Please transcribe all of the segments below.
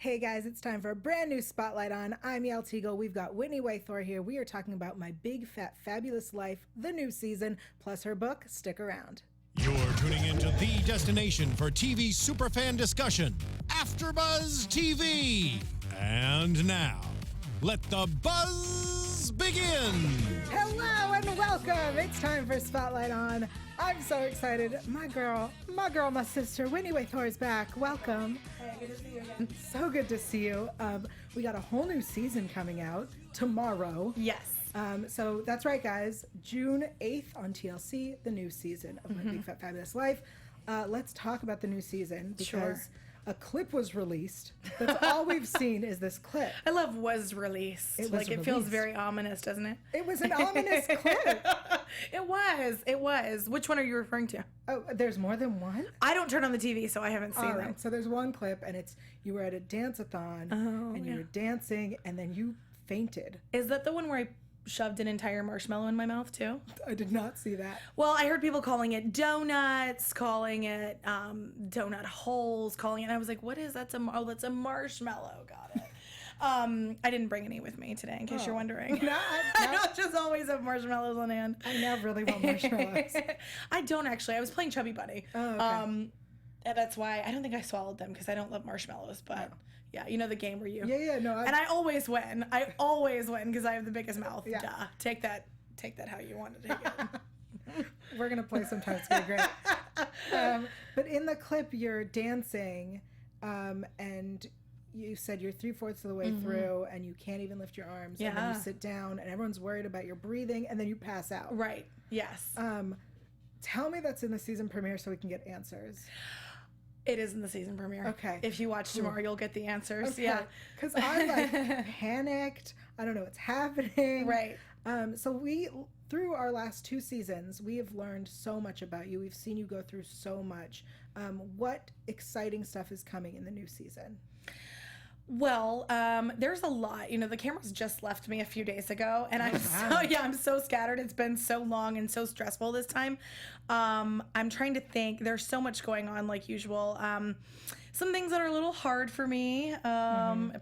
Hey guys, it's time for a brand new Spotlight On. I'm Yael Tygiel. We've got Whitney Way Thore here. We are talking about My Big Fat Fabulous Life, the new season, plus her book. Stick around. You're tuning into the destination for TV superfan discussion, AFTERBUZZ TV. And now, let the buzz begin. Hello and welcome. It's time for Spotlight On. I'm so excited. My girl, my sister, Whitney Way Thore is back. Welcome. Hey, good to see you again. So good to see you. We got a whole new season coming out tomorrow. Yes. So that's right, guys. June 8th on TLC, the new season of My Big Fat Fabulous Life. Let's talk about the new season because a clip was released. That's all we've seen is this clip. I love was released. It was like, it released. feels very ominous, doesn't it? It was an ominous clip. It was. Which one are you referring to? Oh, there's more than one? I don't turn on the TV, so I haven't seen All them. right, so there's one clip, and it's you were at a dance-a-thon, and you were dancing, and then you fainted. Is that the one where I shoved an entire marshmallow in my mouth, too? I did not see that. Well, I heard people calling it donuts, calling it donut holes, calling it. I was like, what is that? That's a marshmallow. Got it. I didn't bring any with me today, in case you're wondering. I don't just always have marshmallows on hand. I now really want marshmallows. I don't actually. I was playing Chubby Bunny. Oh, okay. And that's why I don't think I swallowed them because I don't love marshmallows. But yeah, you know the game where you. Yeah, no. And I always win. I always win because I have the biggest mouth. Yeah. Duh. Take that how you want to take it. We're gonna play sometime. It's gonna be great. But in the clip, you're dancing, and you said you're 3/4 of the way through, and you can't even lift your arms. And then you sit down, and everyone's worried about your breathing, and then you pass out. Right. Yes. Tell me that's in the season premiere so we can get answers. It is in the season premiere. Okay. If you watch tomorrow, you'll get the answers. Okay. Yeah. Because I'm like panicked. I don't know what's happening. Right. So through our last 2 seasons, we have learned so much about you. We've seen you go through so much. What exciting stuff is coming in the new season? Well, there's a lot. You know, the cameras just left me a few days ago, and I'm so scattered. It's been so long and so stressful this time. I'm trying to think. There's so much going on, like usual. Some things that are a little hard for me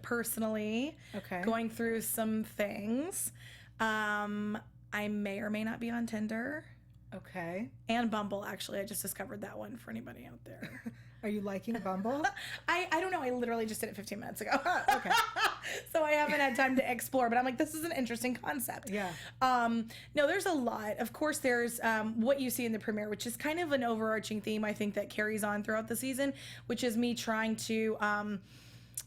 personally. Okay. Going through some things. I may or may not be on Tinder. Okay. And Bumble, actually. I just discovered that one for anybody out there. Are you liking Bumble? I don't know. I literally just did it 15 minutes ago. Okay. So I haven't had time to explore, but I'm like, this is an interesting concept. Yeah. No, there's a lot. Of course, there's what you see in the premiere, which is kind of an overarching theme, I think, that carries on throughout the season, which is me trying to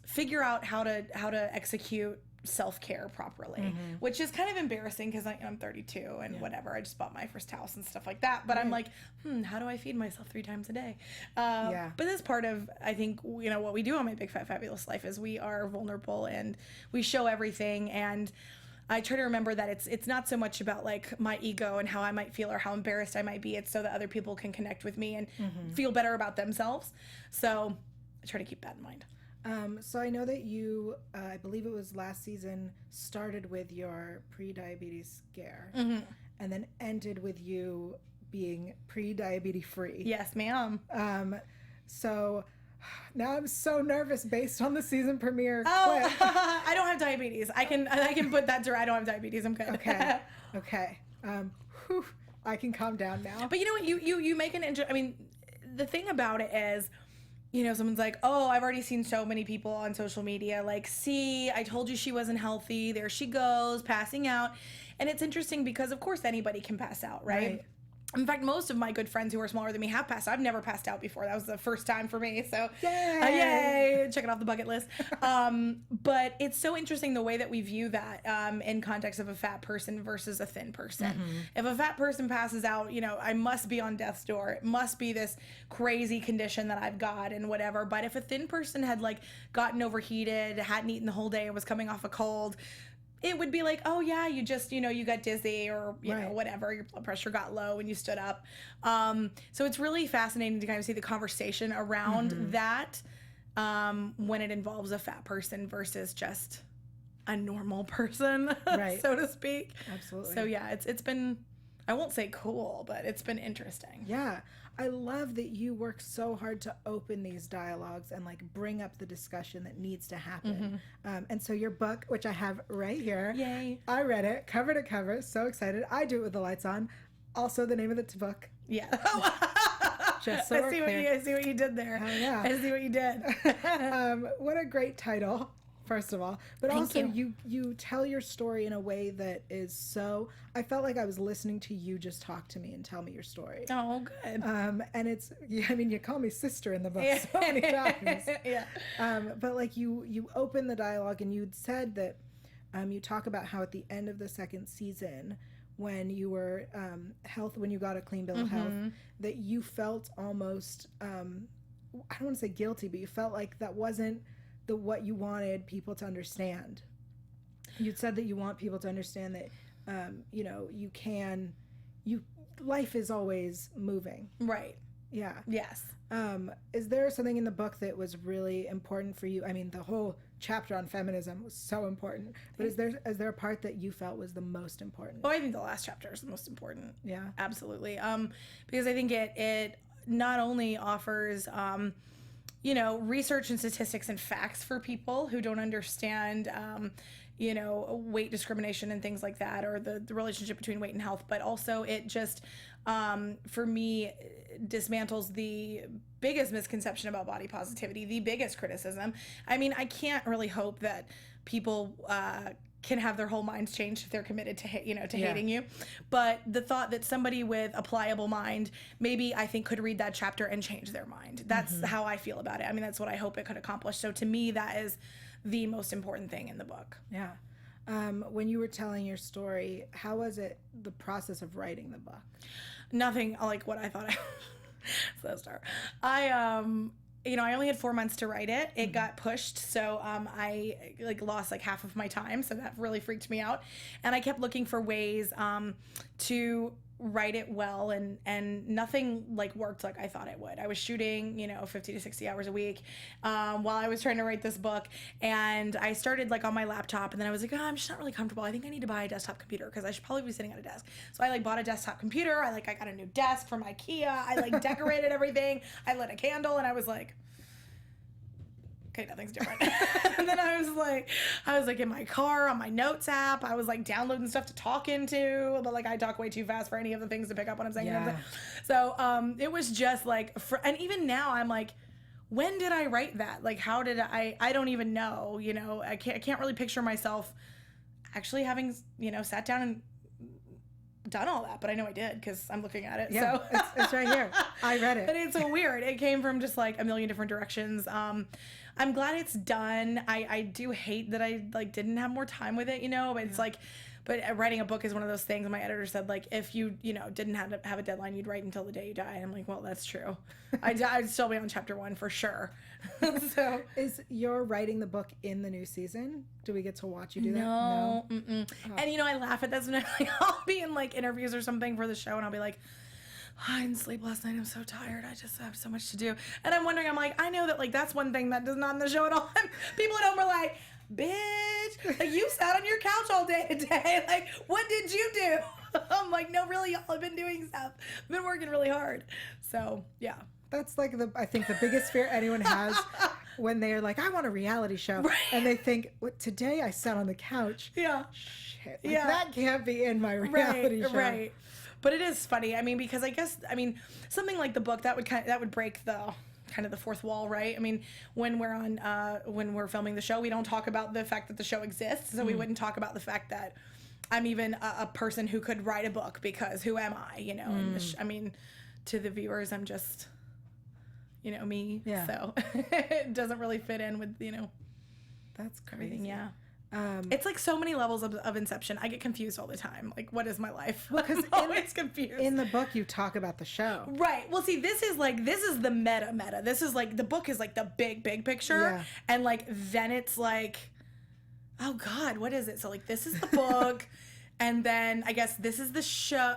figure out how to execute self-care properly, which is kind of embarrassing because I'm 32 and whatever. I just bought my first house and stuff like that. But I'm like, how do I feed myself 3 times a day? But that's part of, I think, what we do on My Big Fat Fabulous Life is we are vulnerable and we show everything. And I try to remember that it's not so much about like my ego and how I might feel or how embarrassed I might be. It's so that other people can connect with me and feel better about themselves. So I try to keep that in mind. So I know that you, I believe it was last season, started with your pre-diabetes scare and then ended with you being pre-diabetes free. Yes, ma'am. So now I'm so nervous based on the season premiere clip. I don't have diabetes. I can put that to I don't have diabetes. I'm good. Okay. I can calm down now. But you know what? You make I mean, the thing about it is, someone's like, oh, I've already seen so many people on social media, like, see, I told you she wasn't healthy. There she goes, passing out. And it's interesting because, of course, anybody can pass out, right? In fact, most of my good friends who are smaller than me have passed out. I've never passed out before. That was the first time for me. So, yay! Check it off the bucket list. But it's so interesting the way that we view that in context of a fat person versus a thin person. If a fat person passes out, I must be on death's door. It must be this crazy condition that I've got and whatever. But if a thin person had like gotten overheated, hadn't eaten the whole day, and was coming off a cold, it would be like, oh yeah, you just, you got dizzy or, you know, whatever, your blood pressure got low when you stood up. So it's really fascinating to kind of see the conversation around that when it involves a fat person versus just a normal person, so to speak. Absolutely. So yeah, it's been I won't say cool, but it's been interesting. Yeah. I love that you work so hard to open these dialogues and like bring up the discussion that needs to happen. And so your book, which I have right here, Yay. I read it cover to cover. So excited. I do it with the lights on. Also the name of the book. Yeah. Just so I see what you did there. Oh, yeah. I see what you did. What a great title, first of all. But Thank also you. you tell your story in a way that is so, I felt like I was listening to you just talk to me and tell me your story. Oh, good. And it's, I mean, you call me sister in the book so many times. Yeah. But like you open the dialogue and you'd said that you talk about how at the end of the second season, when you were when you got a clean bill of health, that you felt almost, I don't want to say guilty, but you felt like that wasn't what you wanted people to understand. You'd said that you want people to understand that, life is always moving. Right. Yeah. Yes. Is there something in the book that was really important for you? I mean, the whole chapter on feminism was so important, but is there a part that you felt was the most important? Oh, I think the last chapter is the most important. Yeah. Absolutely. Because I think it not only offers, research and statistics and facts for people who don't understand, weight discrimination and things like that, or the relationship between weight and health, but also it just, for me, dismantles the biggest misconception about body positivity, the biggest criticism. I mean, I can't really hope that people can have their whole minds changed if they're committed to hating you, but the thought that somebody with a pliable mind maybe, I think, could read that chapter and change their mind. That's how I feel about it. I mean, that's what I hope it could accomplish. So to me, that is the most important thing in the book. Yeah. When you were telling your story, how was it, the process of writing the book? Nothing like what I thought. So star. I only had 4 months to write it. It got pushed, so I lost half of my time, so that really freaked me out. And I kept looking for ways to write it well, and nothing worked like I thought it would. I was shooting 50 to 60 hours a week while I was trying to write this book, and I started on my laptop, and then I was like, oh, I'm just not really comfortable. I think I need to buy a desktop computer because I should probably be sitting at a desk. So I bought a desktop computer. I got a new desk from IKEA. I decorated everything. I lit a candle, and I was like, okay, nothing's different. And then I was in my car on my notes app. I was downloading stuff to talk into, but I talk way too fast for any of the things to pick up what I'm saying. Yeah. So it was just and even now I'm when did I write that? How did I don't even know, I can't really picture myself actually having, sat down and done all that, but I know I did because I'm looking at it. Yeah, so it's right here. I read it. But it's so weird. It came from just a million different directions. I'm glad it's done. I do hate that I didn't have more time with it, but it's but writing a book is one of those things. My editor said if you didn't have a deadline, you'd write until the day you die. And I'm like, well, that's true. I'd still be on chapter 1 for sure. So is your writing the book in the new season? Do we get to watch you do that? No. Oh. And I laugh at that sometimes. I'll be in interviews or something for the show, and I'll be like, I didn't sleep last night. I'm so tired. I just have so much to do. And I'm wondering, I know that that's one thing that is not in the show at all. And people at home are like, bitch, you sat on your couch all day today. What did you do? I'm like, no, really, y'all have been doing stuff. I've been working really hard. So, yeah. That's I think the biggest fear anyone has when they're like, I want a reality show. Right. And they think, today I sat on the couch. Yeah. Shit. That can't be in my reality show. Right. But it is funny. I mean, because something like the book that would break the kind of the fourth wall, right? I mean, when we're filming the show, we don't talk about the fact that the show exists. So we wouldn't talk about the fact that I'm even a person who could write a book, because who am I? And to the viewers, I'm just, me. Yeah. So it doesn't really fit in with That's crazy. everything. Yeah. It's so many levels of Inception. I get confused all the time. What is my life? Because I'm always confused. In the book, you talk about the show. Right. Well, see, this is the meta. This is the book is the big picture. Yeah. And then it's oh God, what is it? So this is the book. And then I guess this is the show.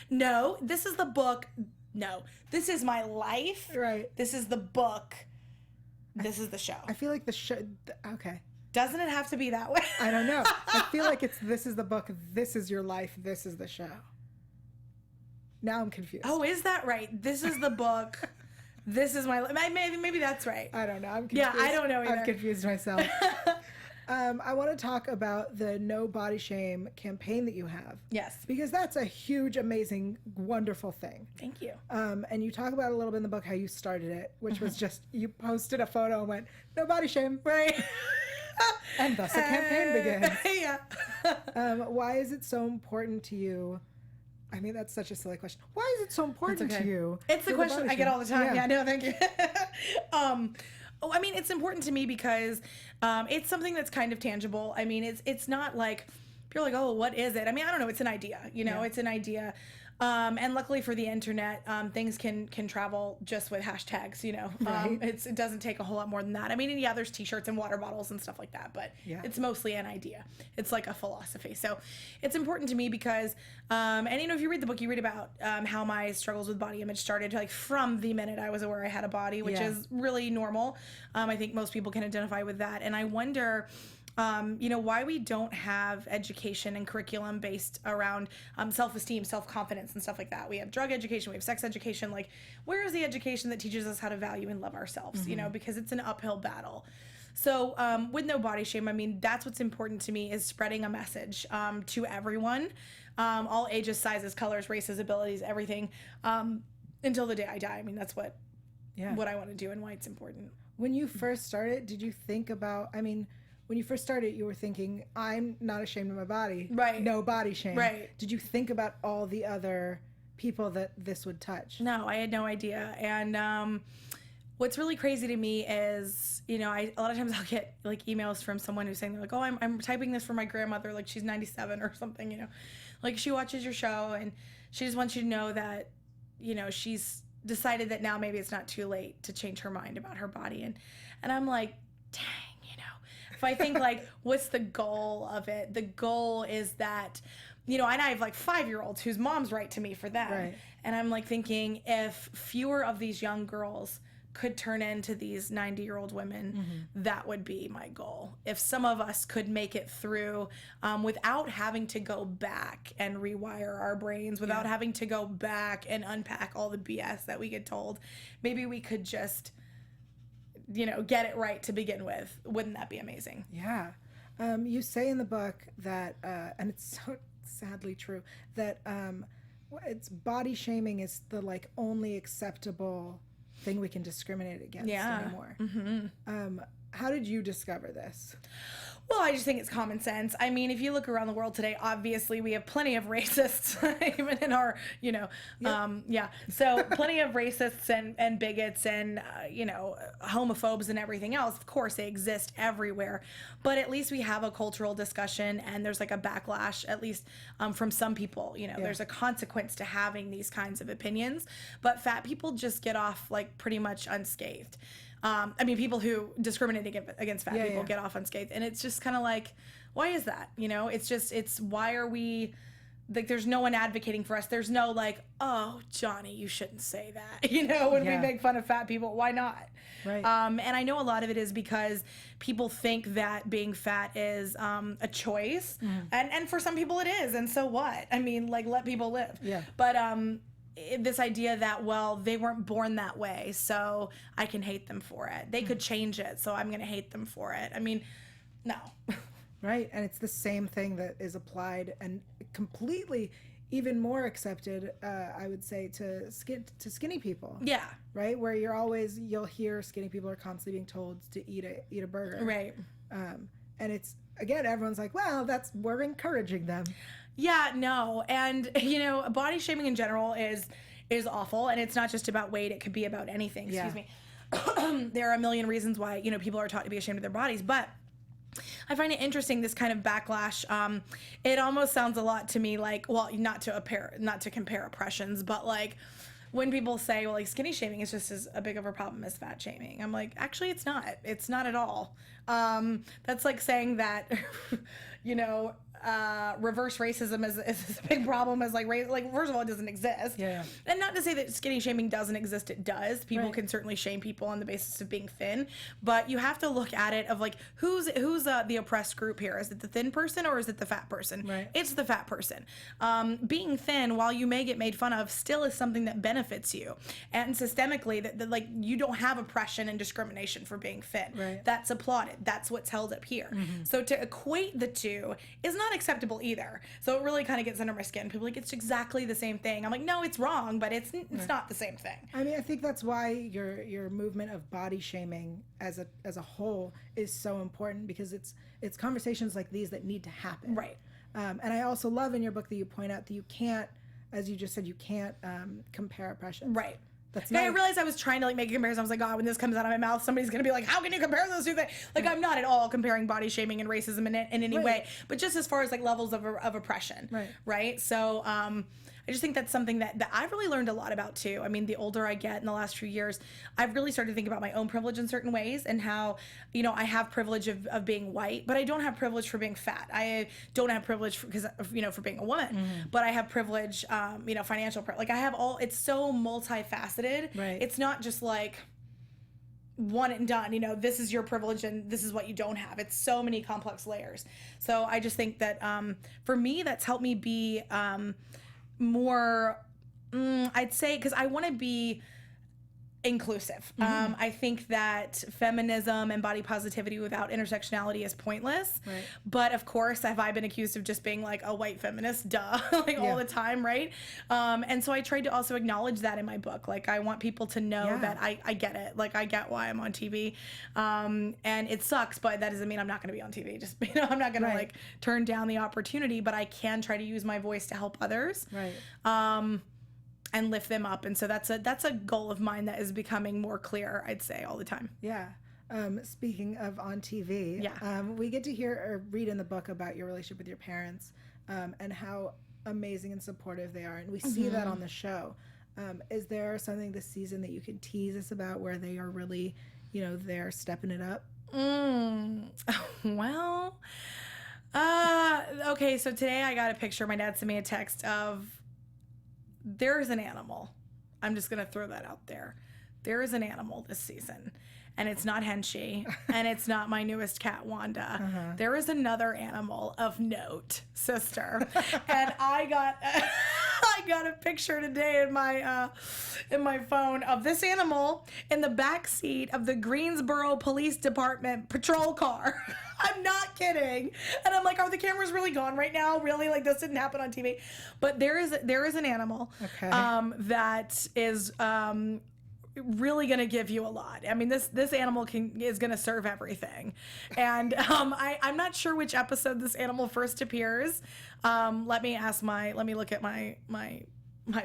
No, this is the book. No, this is my life. Right. This is the book. This is the show. I feel like the show. Okay. Doesn't it have to be that way? I don't know. I feel like this is the book, this is your life, this is the show. Now I'm confused. Oh, is that right? This is the book. This is my, maybe that's right. I don't know. I'm confused. Yeah, I don't know either. I'm confused myself. I want to talk about the No Body Shame campaign that you have. Yes. Because that's a huge, amazing, wonderful thing. Thank you. And you talk about a little bit in the book how you started it, which was just, you posted a photo and went, no body shame. Right. And thus the campaign begins. Yeah. Why is it so important to you? I mean, that's such a silly question. Why is it so important to you? It's the question I get all the time. Yeah, no, thank you. I mean, it's important to me because it's something that's kind of tangible. I mean, it's not like, you're like, oh, what is it? I mean, I don't know. It's an idea, it's an idea. And luckily for the internet, things can travel just with hashtags, Right. It doesn't take a whole lot more than that. I mean, yeah, there's t-shirts and water bottles and stuff like that, but it's mostly an idea. It's like a philosophy. So it's important to me because, and if you read the book, you read about how my struggles with body image started like from the minute I was aware I had a body, which is really normal. I think most people can identify with that. And I wonder, why we don't have education and curriculum based around self-esteem, self-confidence, and stuff like that. We have drug education, we have sex education. Like, where is the education that teaches us how to value and love ourselves? Because it's an uphill battle. So with No Body Shame, I mean, that's what's important to me is spreading a message to everyone, all ages, sizes, colors, races, abilities, everything, until the day I die. I mean, that's what I want to do and why it's important. When you first started, did you think about, when you first started, you were thinking, I'm not ashamed of my body. Right. No body shame. Right. Did you think about all the other people that this would touch? No, I had no idea. And what's really crazy to me is, a lot of times I'll get like emails from someone who's saying, they're like, oh, I'm typing this for my grandmother, like she's 97 or something, like she watches your show and she just wants you to know that, she's decided that now maybe it's not too late to change her mind about her body. And I'm like, dang. If I think like, what's the goal of it? The goal is that, and I have like 5-year-olds whose moms write to me for them. Right. And I'm like thinking if fewer of these young girls could turn into these 90-year-old women, that would be my goal. If some of us could make it through without having to go back and rewire our brains, without having to go back and unpack all the BS that we get told, maybe we could just get it right to begin with. Wouldn't that be amazing? Yeah. You say in the book that, and it's so sadly true, that it's body shaming is the like only acceptable thing we can discriminate against anymore. How did you discover this? Well, I just think it's common sense. I mean, if you look around the world today, obviously we have plenty of racists, even in our, so plenty of racists and bigots and, homophobes and everything else. Of course, they exist everywhere. But at least we have a cultural discussion and there's like a backlash, at least from some people. There's a consequence to having these kinds of opinions. But fat people just get off like pretty much unscathed. People who discriminate against fat people get off unscathed. And it's just kind of like, why is that? It's why are we, like, there's no one advocating for us. There's no like, oh, Johnny, you shouldn't say that. When we make fun of fat people, why not? Right. And I know a lot of it is because people think that being fat is a choice. And for some people it is. And so what? I mean, like, let people live. Yeah. But, this idea that, well, they weren't born that way, so I can hate them for it. They could change it, so I'm going to hate them for it. I mean, no. Right, and it's the same thing that is applied and completely even more accepted, I would say, to skinny people. Yeah. Right, where you'll hear skinny people are constantly being told to eat a burger. Right. And it's, again, everyone's like, well, we're encouraging them. Yeah, no. And, body shaming in general is awful. And it's not just about weight. It could be about anything. Excuse me. There are a million reasons why, people are taught to be ashamed of their bodies. But I find it interesting, this kind of backlash. It almost sounds a lot to me like, well, not to compare oppressions, but like when people say, well, like skinny shaming is just as big of a problem as fat shaming. I'm like, actually, it's not. It's not at all. That's like saying that, reverse racism is a big problem as like race. Like, first of all, it doesn't exist. Yeah. And not to say that skinny shaming doesn't exist. It does. People can certainly shame people on the basis of being thin, but you have to look at it of like who's the oppressed group here. Is it the thin person or is it the fat person? Right. It's the fat person. Being thin, while you may get made fun of, still is something that benefits you. And systemically, that like you don't have oppression and discrimination for being thin. Right. That's applauded. That's what's held up here. So to equate the two is not acceptable either. So it really kind of gets under my skin. People are like, it's exactly the same thing. I'm like, no, it's wrong, but it's not the same thing. I mean, I think that's why your movement of body shaming as a whole is so important, because it's conversations like these that need to happen. Right. And I also love in your book that you point out that you can't, as you just said, you can't compare oppression. Right. That's I realized I was trying to like make a comparison. I was like, oh, when this comes out of my mouth, somebody's gonna be like, how can you compare those two things? Like, I'm not at all comparing body shaming and racism in any way, but just as far as like levels of oppression. Right. So I just think that's something that I've really learned a lot about too. I mean, the older I get in the last few years, I've really started to think about my own privilege in certain ways, and how, you know, I have privilege of being white, but I don't have privilege for being fat. I don't have privilege because for being a woman, but I have privilege, financial privilege. Like I have it's so multifaceted. Right. It's not just like one and done, this is your privilege and this is what you don't have. It's so many complex layers. So I just think that for me, that's helped me be more, I'd say, because I want to be inclusive. I think that feminism and body positivity without intersectionality is pointless. Right. But of course, have I been accused of just being like a white feminist, duh, all the time, right? And so I tried to also acknowledge that in my book. Like, I want people to know that I get it. Like, I get why I'm on TV. And it sucks, but that doesn't mean I'm not going to be on TV. Just, I'm not going to like turn down the opportunity, but I can try to use my voice to help others. Right. And lift them up. And so that's a goal of mine that is becoming more clear, I'd say, all the time. Yeah. Speaking of on TV, we get to hear or read in the book about your relationship with your parents, and how amazing and supportive they are. And we see that on the show. Is there something this season that you can tease us about where they are really, they're stepping it up? Well, okay. So today I got a picture. My dad sent me a text of, there's an animal. I'm just going to throw that out there. There is an animal this season, and it's not Henshi, and it's not my newest cat, Wanda. There is another animal of note, sister. And I got a picture today in my phone of this animal in the back seat of the Greensboro Police Department patrol car. I'm not kidding. And I'm like, are the cameras really gone right now? Really? Like, this didn't happen on TV. But there is an animal that is really going to give you a lot. I mean, this animal is going to serve everything. And I'm not sure which episode this animal first appears. Let me look at my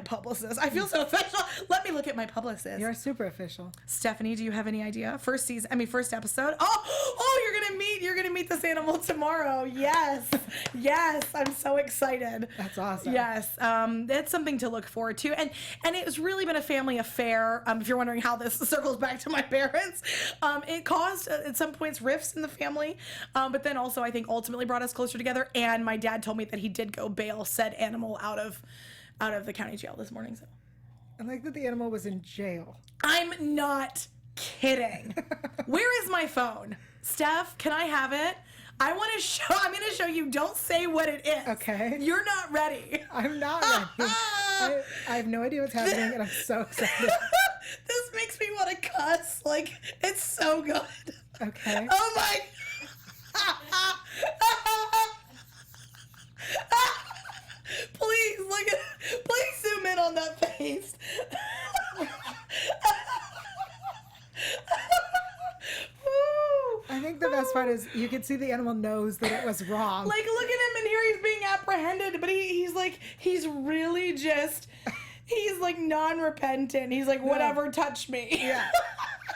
publicist. I feel so official. Let me look at my publicist. You're super official. Stephanie, do you have any idea? First episode. Oh, you're gonna meet this animal tomorrow. Yes. I'm so excited. That's awesome. Yes. That's something to look forward to. And it's really been a family affair. If you're wondering how this circles back to my parents, it caused at some points rifts in the family, but then also I think ultimately brought us closer together. And my dad told me that he did go bail said animal out of the county jail this morning. So I like that the animal was in jail. I'm not kidding. Where is my phone? Steph, can I have it? I'm going to show you. Don't say what it is. Okay. You're not ready. I'm not ready. I have no idea what's happening, and I'm so excited. This makes me want to cuss. Like, it's so good. Okay. Oh my. Please zoom in on that face. I think the best part is you can see the animal knows that it was wrong. Like, look at him, and here he's being apprehended, but he's really just, he's like non-repentant. He's like, whatever, touch me. Yeah.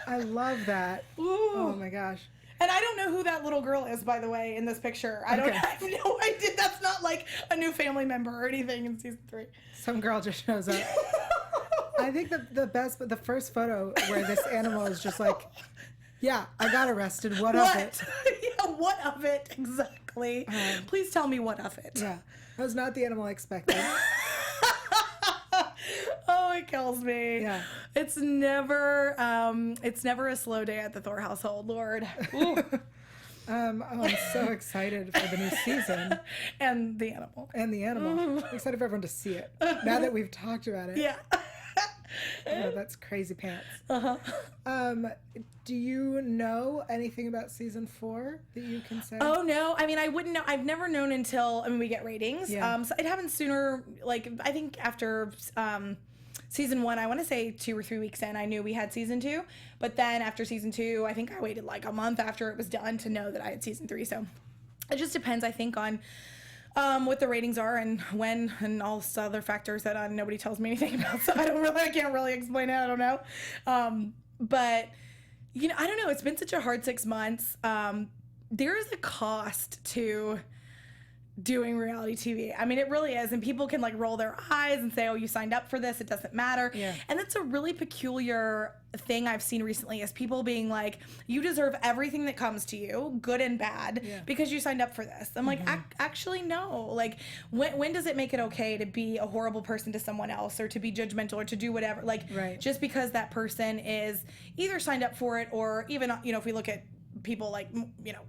I love that. Ooh. Oh my gosh. And I don't know who that little girl is, by the way, in this picture. I have no idea. That's not like a new family member or anything in season 3. Some girl just shows up. I think the first photo where this animal is just like, yeah, I got arrested. What of it? Yeah, what of it? Exactly. exactly. Please tell me what of it. Yeah. That was not the animal I expected. Oh, it kills me. Yeah. It's never a slow day at the Thore household, Lord. I'm so excited for the new season. And the animal. I'm excited for everyone to see it. Now that we've talked about it. Yeah. Oh, that's crazy pants. Uh-huh. Do you know anything about season 4 that you can say? Oh, no. I mean, I wouldn't know. I've never known until, we get ratings. Yeah. So it happens sooner, like, I think after season 1, I want to say 2 or 3 weeks in, I knew we had season 2. But then after season 2, I think I waited like a month after it was done to know that I had season 3. So it just depends, I think, on what the ratings are and when and all this other factors that nobody tells me anything about. So I can't really explain it. I don't know. But, I don't know. It's been such a hard 6 months. There is a cost to doing reality TV. I mean, it really is. And people can like roll their eyes and say, oh, you signed up for this. It doesn't matter. Yeah. And that's a really peculiar thing I've seen recently is people being like, you deserve everything that comes to you, good and bad, because you signed up for this. I'm like, actually, no. Like, when does it make it okay to be a horrible person to someone else or to be judgmental or to do whatever? Like, just because that person is either signed up for it or even, if we look at people like,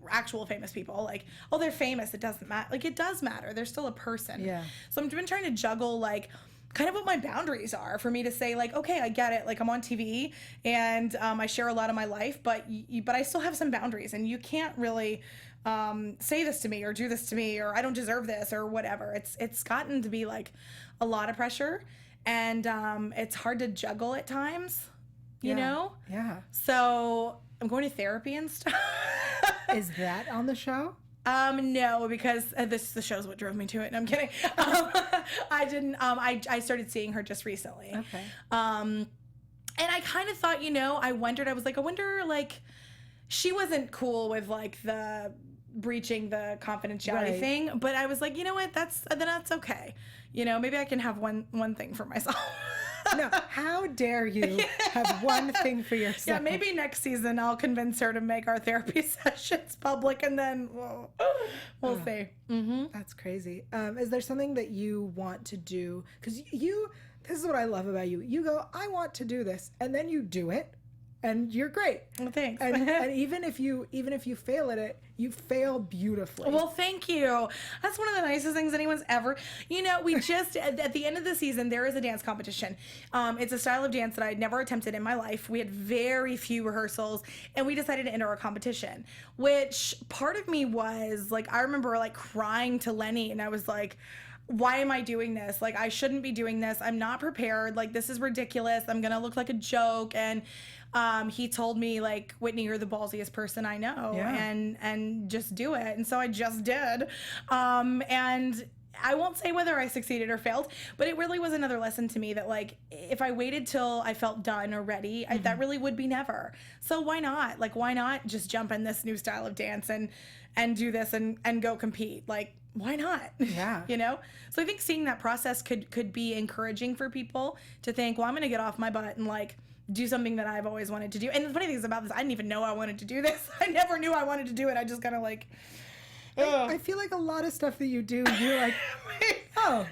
actual famous people, like, oh, they're famous, it doesn't matter. Like, it does matter. They're still a person. Yeah. So I've been trying to juggle, like, kind of what my boundaries are for me to say, like, okay, I get it. Like, I'm on TV and I share a lot of my life, but I still have some boundaries and you can't really say this to me or do this to me or I don't deserve this or whatever. It's gotten to be like a lot of pressure and it's hard to juggle at times, you know? Yeah. So I'm going to therapy and stuff. Is that on the show? No, because the show's what drove me to it. No, I'm kidding. I didn't. I started seeing her just recently. Okay. And I kind of thought, I wondered. I wonder, like, she wasn't cool with like the breaching the confidentiality thing, but I was like, you know what? That's okay. Maybe I can have one thing for myself. No, how dare you have one thing for yourself? Yeah, maybe next season I'll convince her to make our therapy sessions public, and then we'll see. Mm-hmm. That's crazy. Is there something that you want to do? Because this is what I love about you. You go, I want to do this, and then you do it, and you're great. Well, thanks. And even if you fail at it, you fail beautifully. Well, thank you. That's one of the nicest things anyone's ever. We just at the end of the season there is a dance competition. It's a style of dance that I'd never attempted in my life. We had very few rehearsals, and we decided to enter a competition. Which part of me was like, I remember like crying to Lenny, and I was like, why am I doing this? Like, I shouldn't be doing this. I'm not prepared. Like, this is ridiculous. I'm gonna look like a joke. And he told me, like, Whitney, you're the ballsiest person I know, and just do it. And so I just did. And I won't say whether I succeeded or failed, but it really was another lesson to me that, like, if I waited till I felt done or ready, that really would be never. So why not? Like, why not just jump in this new style of dance and do this and go compete? Like, why not? Yeah. So I think seeing that process could be encouraging for people to think, well, I'm going to get off my butt and, like, do something that I've always wanted to do. And the funny thing is about this, I didn't even know I wanted to do this. I never knew I wanted to do it. I just kind of like... I feel like a lot of stuff that you do, you're like, oh,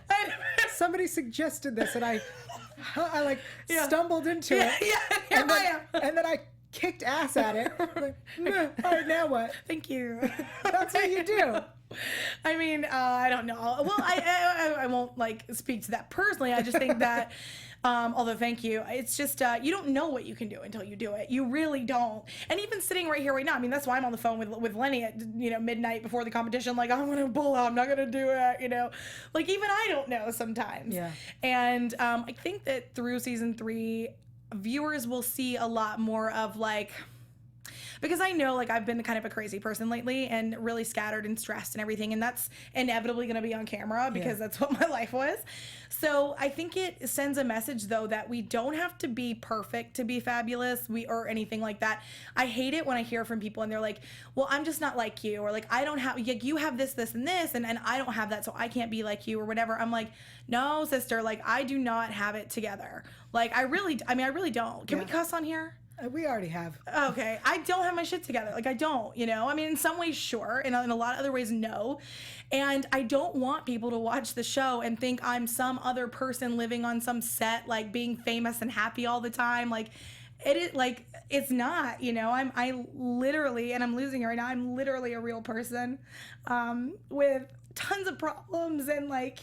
somebody suggested this, and I like stumbled into it. Yeah, and then I kicked ass at it. Like, all right, now what? Thank you. That's what you do. I mean, I don't know. Well, I won't like speak to that personally. I just think that, although thank you, it's just, you don't know what you can do until you do it. You really don't. And even sitting right here right now, I mean, that's why I'm on the phone with Lenny at, midnight before the competition. Like, I'm going to pull out. I'm not going to do it, Like, even I don't know sometimes. Yeah. And I think that through season 3, viewers will see a lot more of, like... Because I know, like, I've been kind of a crazy person lately and really scattered and stressed and everything. And that's inevitably going to be on camera because that's what my life was. So I think it sends a message, though, that we don't have to be perfect to be fabulous or anything like that. I hate it when I hear from people and they're like, well, I'm just not like you. Or like, I don't have, like, you have this, this, and this. And I don't have that, so I can't be like you or whatever. I'm like, no, sister, like, I do not have it together. Like, I really don't. Can we cuss on here? We already have. Okay. I don't have my shit together. Like, I don't, you know? I mean, in some ways, sure. And in a lot of other ways, no. And I don't want people to watch the show and think I'm some other person living on some set, like, being famous and happy all the time. Like, it's not, you know? I literally, and I'm losing it right now, I'm literally a real person with tons of problems and, like,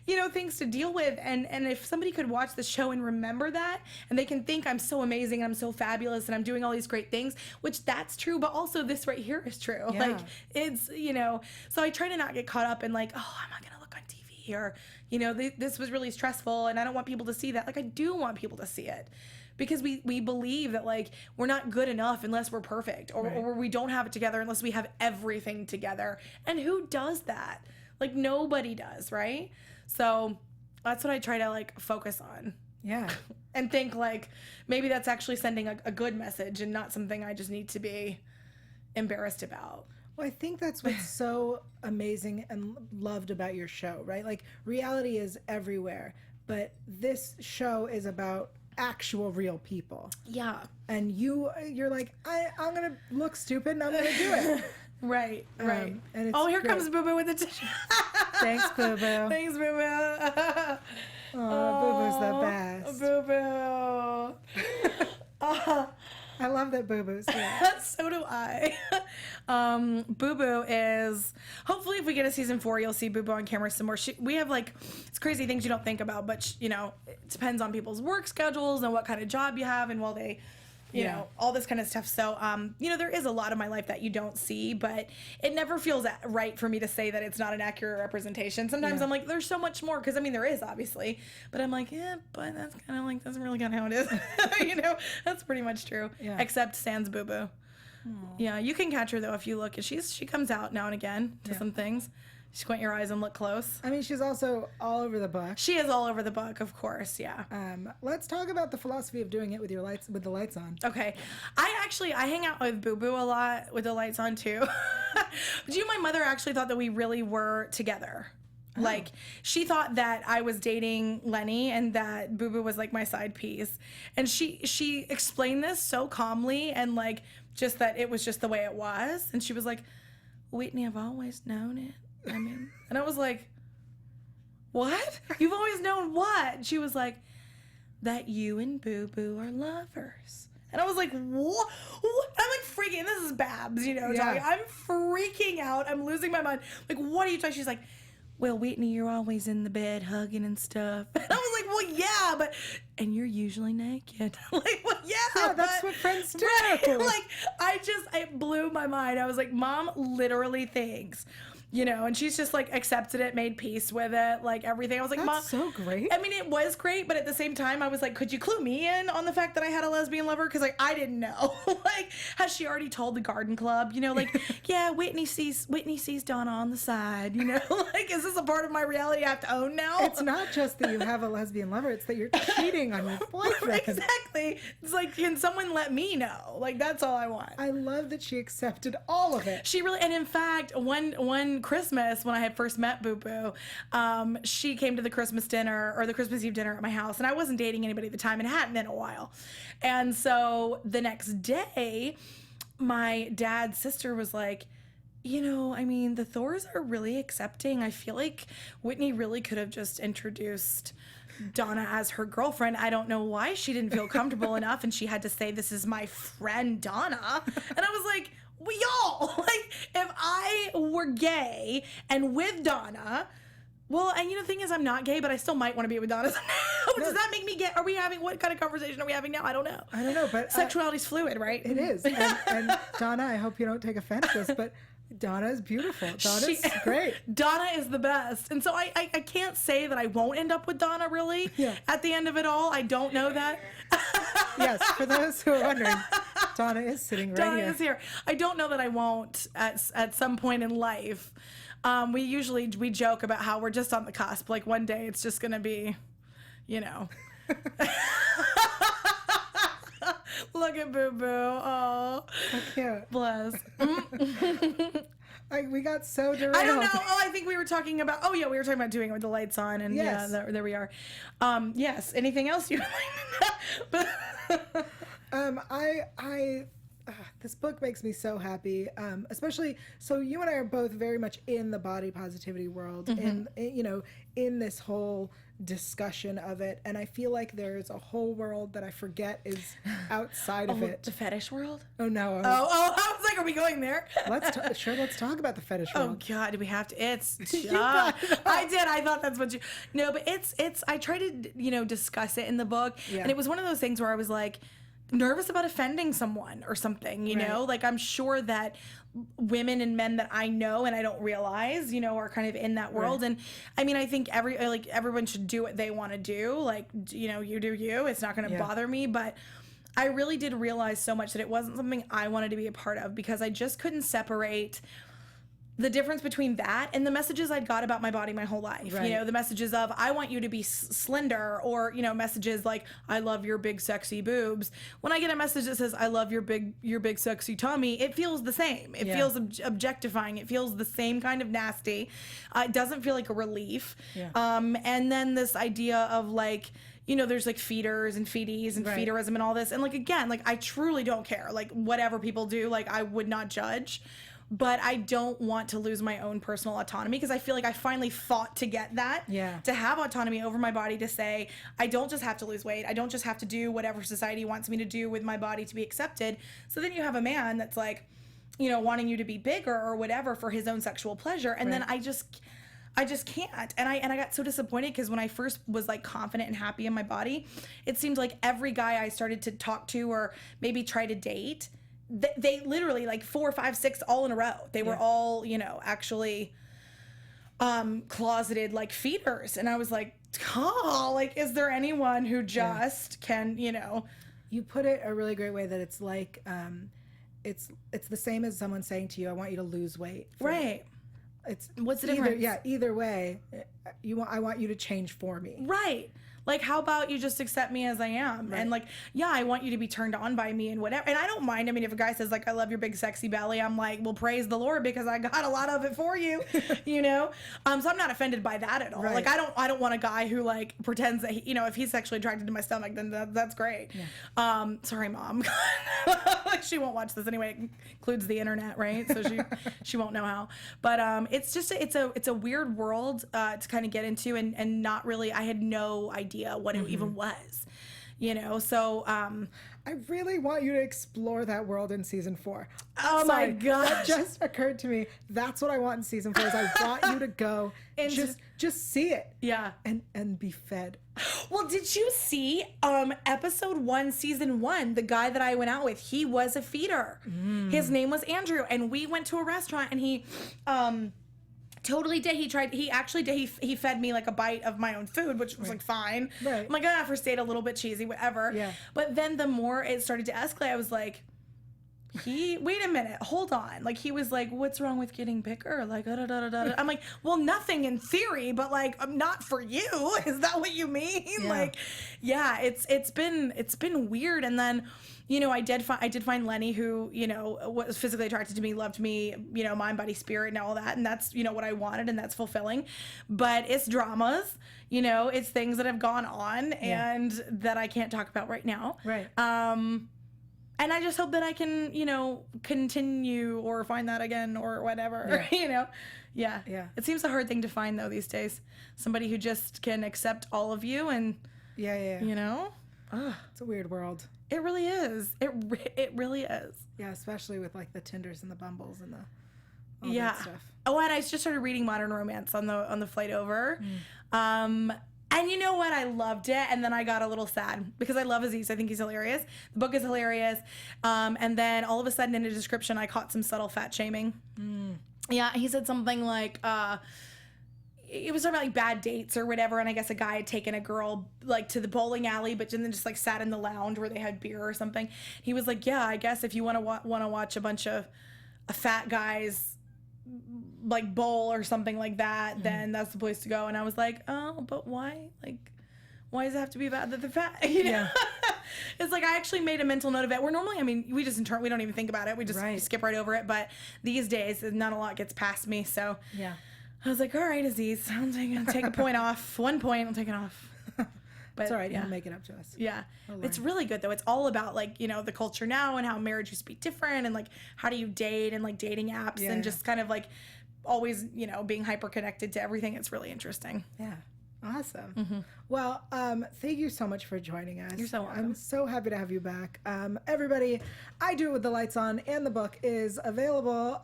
you know, things to deal with. And if somebody could watch the show and remember that, and they can think I'm so amazing and I'm so fabulous and I'm doing all these great things, which that's true, but also this right here is true. Yeah. Like, it's, you know, so I try to not get caught up in like, oh, I'm not going to look on TV, or, you know, this was really stressful and I don't want people to see that. Like, I do want people to see it. Because we believe that, like, we're not good enough unless we're perfect, or we don't have it together unless we have everything together. And who does that? Like, nobody does, right? So that's what I try to, like, focus on. Yeah. And think, like, maybe that's actually sending a good message and not something I just need to be embarrassed about. Well, I think that's what's so amazing and loved about your show, right? Like, reality is everywhere, but this show is about actual real people. Yeah. And you're like, I'm going to look stupid and I'm going to do it. Right. And it's here great. comes Boo Boo with the tissue. Thanks, Boo Boo. Thanks, Boo Boo. Oh, Boo Boo's the best. Boo Boo. I love that Boo Boo's here. So do I. Boo Boo is, hopefully if we get a season 4, you'll see Boo Boo on camera some more. We have, like, it's crazy things you don't think about, but, you know, it depends on people's work schedules and what kind of job you have and while they, you know, all this kind of stuff. So, you know, there is a lot of my life that you don't see, but it never feels right for me to say that it's not an accurate representation. Sometimes I'm like, there's so much more, because I mean, there is obviously, but I'm like, yeah, but that's kind of like, that's really kind of how it is. You know, that's pretty much true. Yeah. Except sans Boo Boo. Yeah, you can catch her though if you look, and she comes out now and again to some things. Squint your eyes and look close. I mean, she's also all over the book. She is all over the book, of course, yeah. Let's talk about the philosophy of doing it with the lights on. Okay. I hang out with Boo Boo a lot with the lights on too. My mother actually thought that we really were together. Oh. Like, she thought that I was dating Lenny and that Boo Boo was like my side piece. And she explained this so calmly and like just that it was just the way it was. And she was like, Whitney, I've always known it. I mean, and I was like, what? You've always known what? And she was like, that you and Boo Boo are lovers. And I was like, what? I'm like freaking, this is Babs, you know, talking. I'm freaking out. I'm losing my mind. Like, what are you talking? She's like, well, Whitney, you're always in the bed hugging and stuff. And I was like, well, yeah, but, and you're usually naked. Like, well, yeah, that's what friends do. Right? Like, it blew my mind. I was like, Mom literally thinks, you know, and she's just like accepted it, made peace with it, like everything. I was like, Mom, that's so great. I mean, it was great, but at the same time, I was like, could you clue me in on the fact that I had a lesbian lover? Because like I didn't know. Like, has she already told the garden club? You know, like, yeah, Whitney sees Donna on the side. You know, like, is this a part of my reality I have to own now? It's not just that you have a lesbian lover; it's that you're cheating on your boyfriend. Exactly. It's like, can someone let me know? Like, that's all I want. I love that she accepted all of it. She really, and in fact, one Christmas when I had first met Boo Boo, she came to the Christmas dinner or the Christmas Eve dinner at my house, and I wasn't dating anybody at the time and hadn't been in a while. And so the next day, my dad's sister was like, you know, I mean, the Thores are really accepting. I feel like Whitney really could have just introduced Donna as her girlfriend. I don't know why she didn't feel comfortable enough and she had to say, this is my friend Donna. And I was like, well, y'all, like, if I were gay and with Donna, well, and you know, the thing is, I'm not gay, but I still might want to be with Donna. Does that make me gay? Are we having, what kind of conversation are we having now? I don't know. But sexuality's fluid, right? It is. And Donna, I hope you don't take offense to this, but Donna is beautiful. Donna's great. Donna is the best. And so I can't say that I won't end up with Donna, really. Yeah. At the end of it all, I don't know that. Yes, for those who are wondering, Donna is sitting right Donna here. Is here. I don't know that I won't at some point in life. We joke about how we're just on the cusp. Like, one day it's just going to be, you know. Look at Boo Boo. Oh, so cute. Bless. We got so derailed. I don't know. Oh, I think we were talking about. Oh yeah, we were talking about doing it with the lights on, and yes. Yeah, there we are. Yes. Anything else you? This book makes me so happy, especially so you and I are both very much in the body positivity world, in this whole discussion of it, and I feel like there's a whole world that I forget is outside of it. The fetish world? Oh no! I was like, are we going there? Let's talk about the fetish world. Oh God, do we have to? It's You brought it up. I did. I thought that's what you. No, but it's. I tried to discuss it in the book, and it was one of those things where I was like nervous about offending someone or something, you know, like I'm sure that women and men that I know and I don't realize, are kind of in that world. And I mean, I think everyone should do what they want to do. Like, you do you, it's not going to bother me. But I really did realize so much that it wasn't something I wanted to be a part of, because I just couldn't separate the difference between that and the messages I'd got about my body my whole life. The messages of, I want you to be slender, or, messages like, I love your big sexy boobs. When I get a message that says, I love your big sexy tummy, it feels the same. It feels objectifying. It feels the same kind of nasty. It doesn't feel like a relief. And then this idea of like, there's like feeders and feeties and feederism and all this. And like, again, like I truly don't care. Like whatever people do, like I would not judge. But I don't want to lose my own personal autonomy, because I feel like I finally fought to get that, to have autonomy over my body, to say, I don't just have to lose weight. I don't just have to do whatever society wants me to do with my body to be accepted. So then you have a man that's like, wanting you to be bigger or whatever for his own sexual pleasure. And then I just can't. And I got so disappointed, because when I first was like confident and happy in my body, it seemed like every guy I started to talk to or maybe try to date, they literally like 4, 5, 6 all in a row. They were all, actually closeted like feeders. And I was like, like, is there anyone who just can, You put it a really great way, that it's like, it's the same as someone saying to you, I want you to lose weight. Right. It's what's the difference? Yeah, either way, I want you to change for me. Right. Like, how about you just accept me as I am? And like, I want you to be turned on by me and whatever. And I don't mind. I mean, if a guy says like, I love your big sexy belly, I'm like, well, praise the Lord, because I got a lot of it for you, So I'm not offended by that at all. Like, I don't want a guy who like pretends that he, if he's sexually attracted to my stomach, then that's great. Sorry, Mom. She won't watch this anyway. It includes the internet, right? So she won't know how. But it's just it's a weird world to kind of get into, and not really. I had no idea what it even was, so I really want you to explore that world in season 4. Oh my gosh, that just occurred to me. That's what I want in season 4, is I want you to go and just see it, and be fed. Well, did you see episode 1, season 1? The guy that I went out with, he was a feeder. His name was Andrew, and we went to a restaurant, and he totally did. He actually did. He fed me like a bite of my own food, which was like fine. I'm like, first date, a little bit cheesy, whatever. But then the more it started to escalate, I was like, wait a minute, hold on. Like, he was like, what's wrong with getting bigger? Like, da, da, da, da, da. I'm like, well, nothing in theory, but like, not for you. Is that what you mean? Like, it's been weird. And then, I did find Lenny, who, was physically attracted to me, loved me, mind, body, spirit, and all that. And that's, what I wanted, and that's fulfilling. But it's dramas, it's things that have gone on and that I can't talk about right now. Right. And I just hope that I can, continue or find that again or whatever, Yeah. It seems a hard thing to find, though, these days. Somebody who just can accept all of you and, It's a weird world. It really is. It really is. Yeah, especially with like the Tinders and the Bumbles and all that stuff. Oh, and I just started reading Modern Romance on the flight over. And you know what? I loved it, and then I got a little sad, because I love Aziz. I think he's hilarious. The book is hilarious. And then all of a sudden in the description, I caught some subtle fat shaming. Yeah, he said something like, it was talking about like bad dates or whatever, and I guess a guy had taken a girl like to the bowling alley, but then just like sat in the lounge where they had beer or something. He was like, yeah, I guess if you want to watch a bunch of fat guys like bowl or something like that, then that's the place to go. And I was like, oh, but why? Like, why does it have to be bad that they're fat? It's like, I actually made a mental note of it, where normally, I mean, we don't even think about it. We just skip right over it. But these days, not a lot gets past me. So I was like, all right, Aziz, I'll take a point off. 1 point, I'll take it off. But it's all right. He'll make it up to us. Yeah. It's really good though. It's all about like, you know, the culture now and how marriage used to be different and like how do you date and like dating apps and just kind of like always, you know, being hyper connected to everything. It's really interesting. Yeah. Awesome. Well, thank you so much for joining us. You're so welcome. I'm so happy to have you back. Everybody, I Do It With the Lights On and the book is available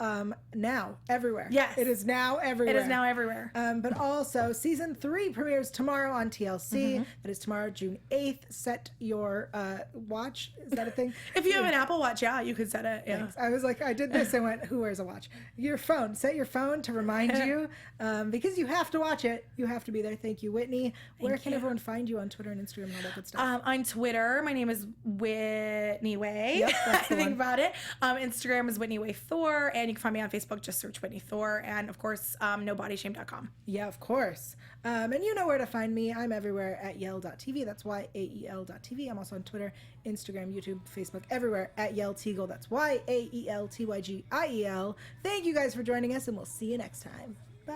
now everywhere. Yes. It is now everywhere. It is now everywhere. But also, season 3 premieres tomorrow on TLC. That is tomorrow, June 8th. Set your watch. Is that a thing? If you have an Apple Watch, you could set it. Yeah. Thanks. I was like, I did this and went, who wears a watch? Your phone. Set your phone to remind you because you have to watch it. You have to be there. Thank you, Whitney. Where can everyone find you on Twitter and Instagram and all that good stuff? On Twitter, my name is Whitney Way. Yep, that's the I think one. about it. Instagram is Whitney Way Thore, and you can find me on Facebook. Just search Whitney Thore, and of course, nobodysshame.com. Yeah, of course. And you know where to find me. I'm everywhere at Yael.tv. That's YAEL.tv. I'm also on Twitter, Instagram, YouTube, Facebook, everywhere at Yael Tygiel. That's YAELTYGIEL. Thank you guys for joining us, and we'll see you next time. Bye.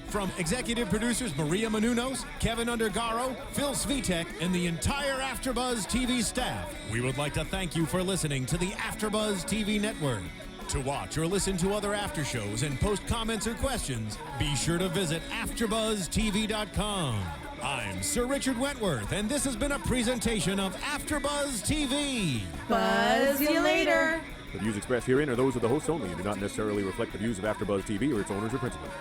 From executive producers Maria Menounos, Kevin Undergaro, Phil Svitek, and the entire AfterBuzz TV staff, we would like to thank you for listening to the AfterBuzz TV network. To watch or listen to other after shows and post comments or questions, be sure to visit AfterBuzzTV.com. I'm Sir Richard Wentworth, and this has been a presentation of AfterBuzz TV. Buzz you later. The views expressed herein are those of the hosts only and do not necessarily reflect the views of AfterBuzz TV or its owners or principals.